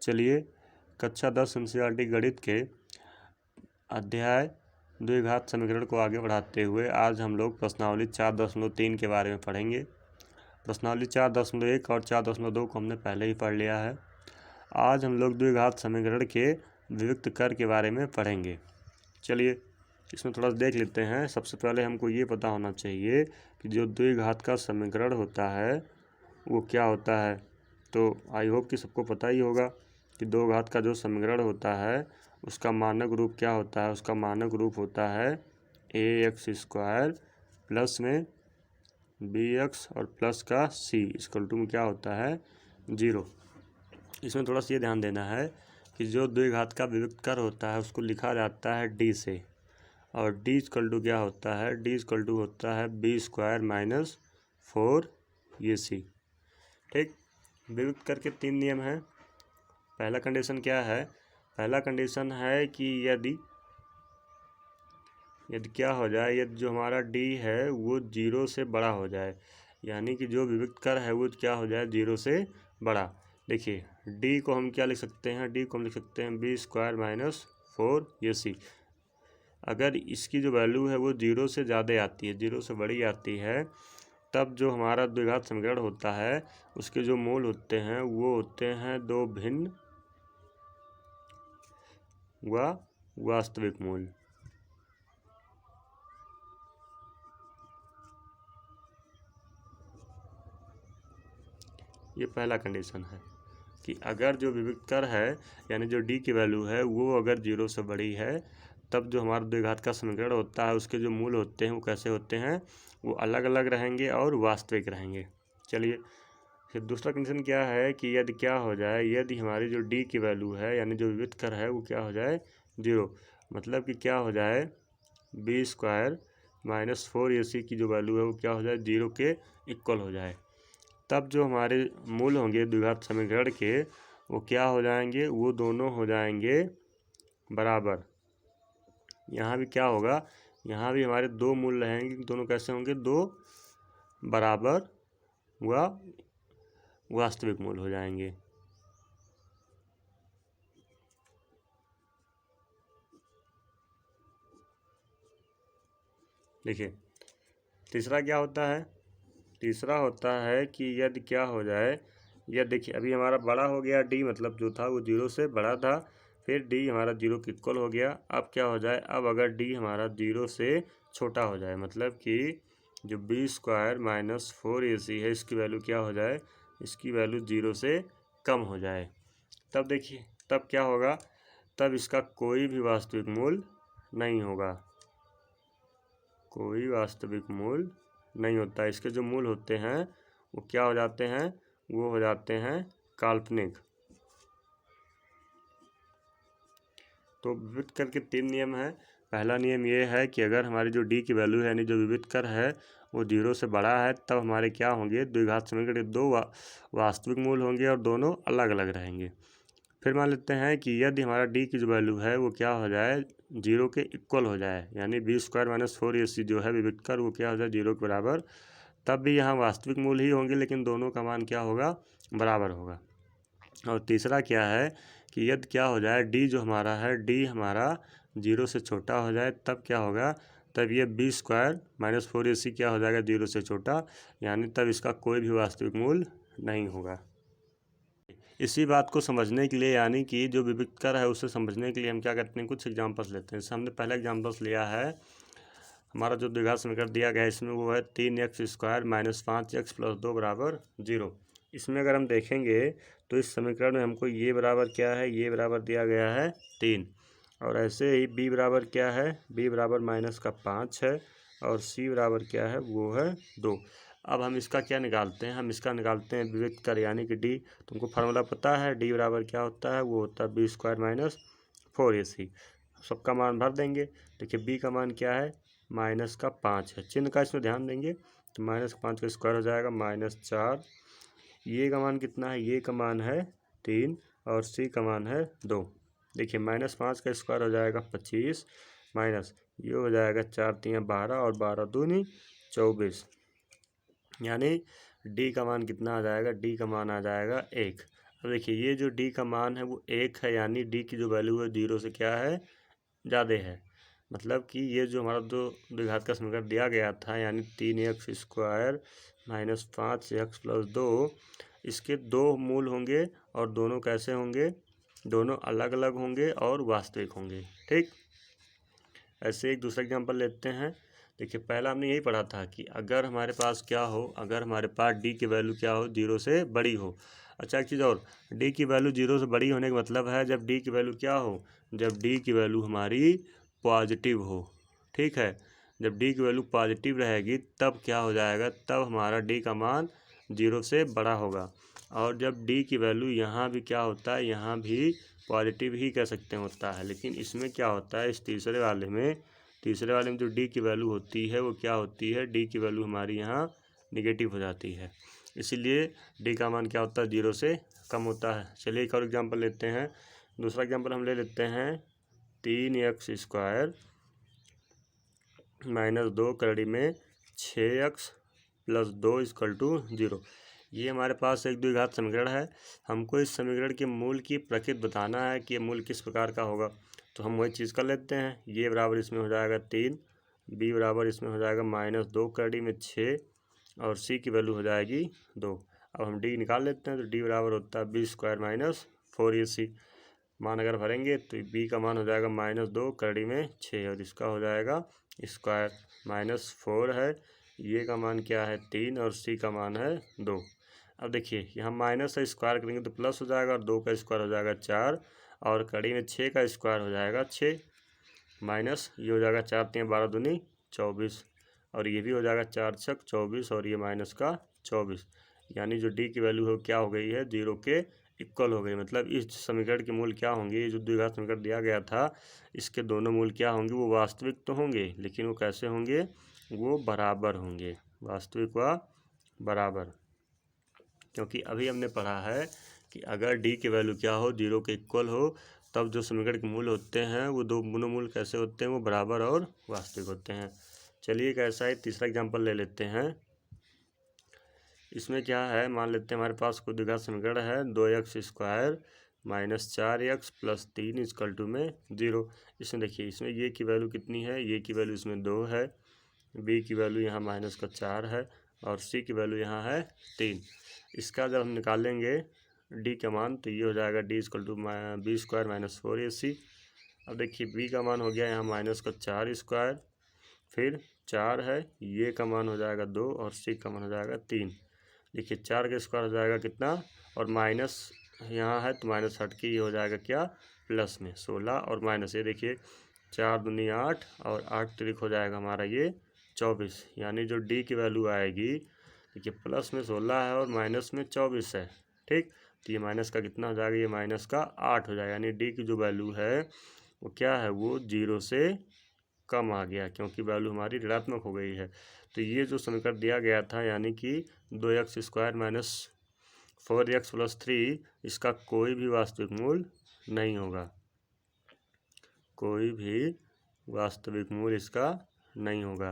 चलिए कक्षा 10 एनसीईआरटी गणित के अध्याय द्विघात समीकरण को आगे बढ़ाते हुए आज हम लोग प्रश्नावली 4.3 के बारे में पढ़ेंगे। प्रश्नावली 4.1 और 4.2 को हमने पहले ही पढ़ लिया है। आज हम लोग द्विघात समीकरण के विविक्त कर के बारे में पढ़ेंगे। चलिए इसमें थोड़ा सा देख लेते हैं। सबसे पहले हमको ये पता होना चाहिए कि जो द्विघात का समीकरण होता है वो क्या होता है। तो आई होप कि सबको पता ही होगा कि दो घात का जो समीकरण होता है उसका मानक रूप क्या होता है। उसका मानक रूप होता है ax² प्लस में bx और प्लस का c इक्वल टू में क्या होता है 0। इसमें थोड़ा सा ये ध्यान देना है कि जो द्विघात का विविक्त कर होता है उसको लिखा जाता है d से, और d इक्वल टू क्या होता है, d इक्वल टू होता है b² - 4ac। ठीक, विविक्त कर के 3 नियम हैं। पहला कंडीशन क्या है, पहला कंडीशन है कि यदि क्या हो जाए, यदि जो हमारा d है वो 0 से बड़ा हो जाए, यानी कि जो विविक्त कर है वो क्या हो जाए 0 से बड़ा। देखिए d को हम क्या लिख सकते हैं, d को हम लिख सकते हैं b² - 4ac। अगर इसकी जो वैल्यू है वो 0 से ज़्यादा आती है, 0 से बड़ी आती है, तब जो हमारा द्विघात समीकरण होता है उसके जो मूल होते हैं वो होते हैं दो भिन्न व वास्तविक मूल। ये पहला कंडीशन है कि अगर जो विविक्त कर है यानी जो d की वैल्यू है वो अगर 0 से बड़ी है, तब जो हमारा द्विघात का समीकरण होता है उसके जो मूल होते हैं वो कैसे होते हैं, वो अलग अलग रहेंगे और वास्तविक रहेंगे। चलिए फिर दूसरा कंडीशन क्या है कि यदि क्या हो जाए, यदि हमारी जो d की वैल्यू है यानी जो विविक्त कर है वो क्या हो जाए 0, मतलब कि क्या हो जाए b² - 4ac की जो वैल्यू है वो क्या हो जाए 0 के इक्वल हो जाए, तब जो हमारे मूल होंगे द्विघात समीकरण के वो क्या हो जाएंगे, वो दोनों हो जाएंगे बराबर। यहाँ भी क्या होगा, यहाँ भी हमारे दो मूल रहेंगे, दोनों कैसे होंगे, दो बराबर व वास्तविक मूल हो जाएंगे। देखिए तीसरा क्या होता है, तीसरा होता है कि यदि क्या हो जाए, यह देखिए अभी हमारा बड़ा हो गया d, मतलब जो था वो 0 से बड़ा था, फिर d हमारा 0 के इक्वल हो गया। अब क्या हो जाए, अब अगर d हमारा 0 से छोटा हो जाए, मतलब कि जो b² - 4ac है इसकी वैल्यू क्या हो जाए, इसकी वैल्यू 0 से कम हो जाए, तब देखिए तब क्या होगा, तब इसका कोई भी वास्तविक मूल नहीं होगा, कोई वास्तविक मूल नहीं होता। इसके जो मूल होते हैं वो क्या हो जाते हैं, वो हो जाते हैं काल्पनिक। तो विविक्त कर के 3 नियम हैं। पहला नियम ये है कि अगर हमारी जो d की वैल्यू है यानी जो विविक्त कर है वो 0 से बड़ा है, तब हमारे क्या होंगे, द्विघात समीकरण के दो वास्तविक मूल होंगे और दोनों अलग अलग रहेंगे। फिर मान लेते हैं कि यदि हमारा d की जो वैल्यू है वो क्या हो जाए 0 के इक्वल हो जाए, यानी b² - 4ac जो है विविक्त कर वो क्या हो जाए 0 के बराबर, तब भी यहाँ वास्तविक मूल ही होंगे लेकिन दोनों का मान क्या होगा, बराबर होगा। और तीसरा क्या है कि यदि क्या हो जाए, d जो हमारा है, d हमारा 0 से छोटा हो जाए, तब क्या होगा, तब ये b² - 4ac क्या हो जाएगा 0 से छोटा, यानी तब इसका कोई भी वास्तविक मूल नहीं होगा। इसी बात को समझने के लिए, यानी कि जो विविक्त कर है उसे समझने के लिए हम क्या करते हैं, कुछ एग्जांपल्स लेते हैं। जैसे हमने पहला एग्जांपल्स लिया है, हमारा जो द्विघात समीकरण दिया गया है इसमें वो है 3x² - 5x + 2 बराबर 0। इसमें अगर हम देखेंगे तो इस समीकरण में हमको ये बराबर क्या है, ये बराबर दिया गया है 3, और ऐसे ही b बराबर क्या है, b बराबर -5 है, और c बराबर क्या है, वो है 2। अब हम इसका क्या निकालते हैं, हम इसका निकालते हैं विविक्त कर यानी कि d। तुमको फार्मूला पता है, d बराबर क्या होता है, वो होता है b² - 4ac। सबका मान भर देंगे। देखिए b का मान क्या है, -5 है, चिन्ह का इसमें ध्यान देंगे, तो -5 का स्क्वायर हो जाएगा -4। ये का मान कितना है, ये का मान है 3, और c का मान है 2। देखिए -5 का स्क्वायर हो जाएगा 25, माइनस ये हो जाएगा 4 × 3 = 12, और 12 दूनी 24, यानी d का मान कितना आ जाएगा, d का मान आ जाएगा 1। अब देखिए ये जो डी का मान है वो 1 है, यानी डी की जो वैल्यू है 0 से क्या है, ज़्यादा है। मतलब कि ये जो हमारा दो द्विघात का समीकरण दिया गया था, यानी 3x² माइनस 5x प्लस 2, इसके दो मूल होंगे और दोनों कैसे होंगे, दोनों अलग अलग होंगे और वास्तविक होंगे। ठीक, ऐसे एक दूसरा एग्जांपल लेते हैं। देखिए पहला हमने यही पढ़ा था कि अगर हमारे पास क्या हो, अगर हमारे पास डी की वैल्यू क्या हो, 0 से बड़ी हो। अच्छा एक चीज़ और, डी की वैल्यू 0 से बड़ी होने का मतलब है जब डी की वैल्यू क्या हो, जब डी की वैल्यू हमारी पॉजिटिव हो। ठीक है, जब डी की वैल्यू पॉजिटिव रहेगी तब क्या हो जाएगा, तब हमारा डी का मान 0 से बड़ा होगा। और जब डी की वैल्यू यहाँ भी क्या होता है, यहाँ भी पॉजिटिव ही कह सकते हैं होता है, लेकिन इसमें क्या होता है, इस तीसरे वाले में जो डी की वैल्यू होती है वो क्या होती है, डी की वैल्यू हमारी यहाँ निगेटिव हो जाती है, इसीलिए डी का मान क्या होता है, 0 से कम होता है। चलिए एक और एग्जांपल लेते हैं। दूसरा एग्जांपल हम ले लेते हैं 3x² माइनस 2 कड़ी में 6x प्लस 2 इक्वल टू 0। ये हमारे पास एक द्विघात समीकरण है। हमको इस समीकरण के मूल की प्रकृति बताना है कि ये मूल किस प्रकार का होगा, तो हम वही चीज़ कर लेते हैं। ये बराबर इसमें हो जाएगा 3, बी बराबर इसमें हो जाएगा माइनस 2 कड़ी में 6 और सी की वैल्यू हो जाएगी 2। अब हम डी निकाल लेते हैं, तो डी बराबर होता है b² माइनस 4ac। मान अगर भरेंगे तो बी का मान हो जाएगा माइनस 2 कड़ी में 6 और इसका हो जाएगा स्क्वायर, माइनस 4 है, ये का मान क्या है 3 और सी का मान है 2। अब देखिए यहाँ माइनस से स्क्वायर करेंगे तो प्लस हो जाएगा और 2 का स्क्वायर हो जाएगा 4 और कड़ी में 6 का स्क्वायर हो जाएगा 6 माइनस ये हो जाएगा 4 3 12 दूनी 24 और ये भी हो जाएगा 4 छक 24 और ये माइनस का 24, यानी जो डी की वैल्यू हो क्या हो गई है, 0 के इक्वल हो गई। मतलब इस समीकरण के मूल क्या होंगे, ये जो द्विघात समीकरण दिया गया था इसके दोनों मूल क्या होंगे, वो वास्तविक तो होंगे लेकिन वो कैसे होंगे, वो बराबर होंगे, वास्तविक व बराबर। क्योंकि अभी हमने पढ़ा है कि अगर डी की वैल्यू क्या हो, 0 के इक्वल हो, तब जो समीकरण के मूल होते हैं वो दोनों मूल कैसे होते हैं, वो बराबर और वास्तविक होते हैं। चलिए एक ऐसा ही तीसरा एग्जांपल ले लेते हैं। इसमें क्या है, मान लेते हैं हमारे पास कोई द्विघात समीकरण है 2x² minus 4x plus 3 equal to में 0। इसमें देखिए इसमें ये की वैल्यू कितनी है, ये की वैल्यू इसमें 2 है, बी की वैल्यू यहाँ माइनस का 4 है और सी की वैल्यू यहाँ है 3। इसका जब हम निकालेंगे डी का मान तो ये हो जाएगा D equal to b² minus 4ac। अब देखिए बी का मान हो गया यहाँ माइनस का 4 स्क्वायर, फिर 4 है, ये का मान हो जाएगा 2 और सी का मान हो जाएगा 3। देखिए 4 का स्क्वायर हो जाएगा कितना, और माइनस यहाँ है तो माइनस हट के ये हो जाएगा क्या, प्लस में 16 और माइनस, ये देखिए 4 दूनी 8 और 8 त्रिक हो जाएगा हमारा ये 24, यानी जो डी की वैल्यू आएगी, देखिए प्लस में 16 है और माइनस में 24 है। ठीक, तो ये माइनस का कितना हो जाएगा, ये माइनस का 8 हो जाएगा, यानी डी की जो वैल्यू है वो क्या है, वो 0 से कम आ गया क्योंकि वैल्यू हमारी ऋणात्मक हो गई है। तो ये जो समीकरण दिया गया था यानी कि 2x² माइनस 4x प्लस 3, इसका कोई भी वास्तविक मूल नहीं होगा, कोई भी वास्तविक मूल इसका नहीं होगा।